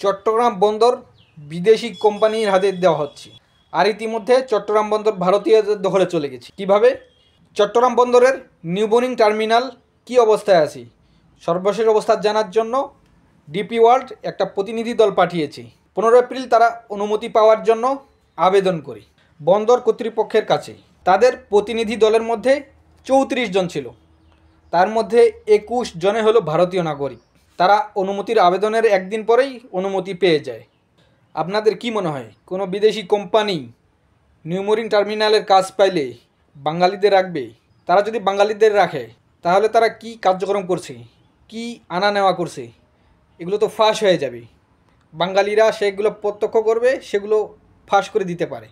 চট্টগ্রাম বন্দর বিদেশি কোম্পানির হাতে দেওয়া হচ্ছে। আর ইতিমধ্যে চট্টগ্রাম বন্দর ভারতীয়দের দখলে চলে গেছে। কিভাবে? চট্টগ্রাম বন্দরের নিউ বোর্ডিং টার্মিনাল কী অবস্থায় আছে সর্বশেষ অবস্থা জানার জন্য ডিপি ওয়ার্ল্ড একটা প্রতিনিধি দল পাঠিয়েছে। 15 এপ্রিল তারা অনুমতি পাওয়ার জন্য আবেদন করে বন্দর কর্তৃপক্ষের কাছে। তাদের প্রতিনিধি দলের মধ্যে 34 জন ছিল, তার মধ্যে 21 জনে হলো ভারতীয় নাগরিক। তারা অনুমতির আবেদনের একদিন পরেই অনুমতি পেয়ে যায়। আপনাদের কি মনে হয় কোনো বিদেশি কোম্পানি নিউ বোর্ডিং টার্মিনালের কাজ পাইলে বাঙালিদের রাখবে? তারা যদি বাঙালিদের রাখে তাহলে তারা কি কার্যক্রম করছে, কি আনা নেওয়া করছে, এগুলো তো ফাঁস হয়ে যাবে। বাঙালিরা সেগুলো প্রত্যক্ষ করবে, সেগুলো ফাঁস করে দিতে পারে।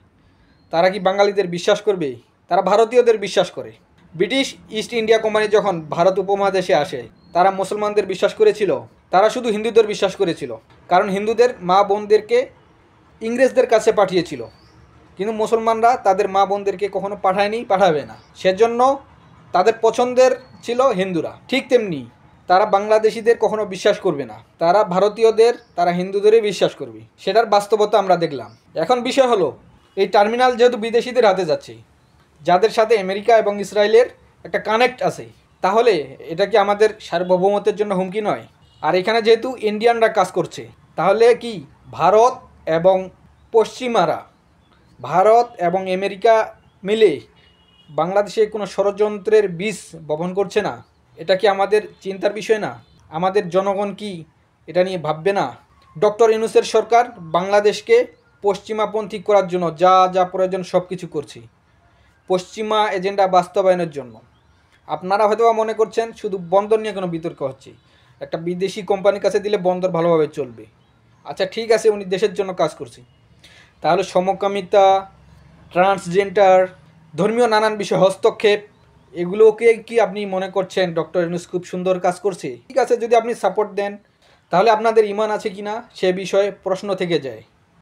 তারা কি বাঙালিদের বিশ্বাস করবে? তারা ভারতীয়দের বিশ্বাস করে। ব্রিটিশ ইস্ট ইন্ডিয়া কোম্পানি যখন ভারত উপমহাদেশে আসে তারা মুসলমানদের বিশ্বাস করেছিল? তারা শুধু হিন্দুদের বিশ্বাস করেছিল, কারণ হিন্দুদের মা বোনদেরকে ইংরেজদের কাছে পাঠিয়েছিল। কিন্তু মুসলমানরা তাদের মা বোনদেরকে কখনো পাঠায়নি, পাঠাবে না। সেজন্য তাদের পছন্দের ছিল হিন্দুরা। ঠিক তেমনি তারা বাংলাদেশিদের কখনো বিশ্বাস করবে না। তারা ভারতীয়দের, তারা হিন্দুদেরই বিশ্বাস করবে। সেটার বাস্তবতা আমরা দেখলাম। এখন বিষয় হলো, এই টার্মিনাল যেহেতু বিদেশিদের হাতে যাচ্ছে, যাদের সাথে আমেরিকা এবং ইসরায়েলের একটা কানেক্ট আছে, তাহলে এটা কি আমাদের সার্বভৌমত্বের জন্য হুমকি নয়? আর এখানে যেহেতু ইন্ডিয়ানরা কাজ করছে, তাহলে কি ভারত এবং পশ্চিমারা, ভারত এবং আমেরিকা মিলে বাংলাদেশে কোনো ষড়যন্ত্রের বীজ বপন করছে না? এটা কি আমাদের চিন্তার বিষয় না? আমাদের জনগণ কি এটা নিয়ে ভাববে না? ডক্টর ইউনূসের সরকার বাংলাদেশকে পশ্চিমাপন্থী করার জন্য যা যা প্রয়োজন সব কিছু করছে, পশ্চিমা এজেন্ডা বাস্তবায়নের জন্য। আপনারা হয়তো মনে করছেন শুধু বন্দর নিয়ে কোনো বিতর্ক হচ্ছে, একটা বিদেশি কোম্পানির কাছে দিলে বন্দর ভালোভাবে চলবে। আচ্ছা ঠিক আছে, উনি দেশের জন্য কাজ করছে, তাহলে সমকামিতা, ট্রান্সজেন্ডার, ধর্মীয় নানান বিষয় হস্তক্ষেপ, এগুলোকে কি আপনি মনে করছেন ডক্টর ইউনূস খুব সুন্দর কাজ করছে? ঠিক আছে, যদি আপনি সাপোর্ট দেন তাহলে আপনাদের ইমান আছে কি না সে বিষয়ে প্রশ্ন থেকে যায়।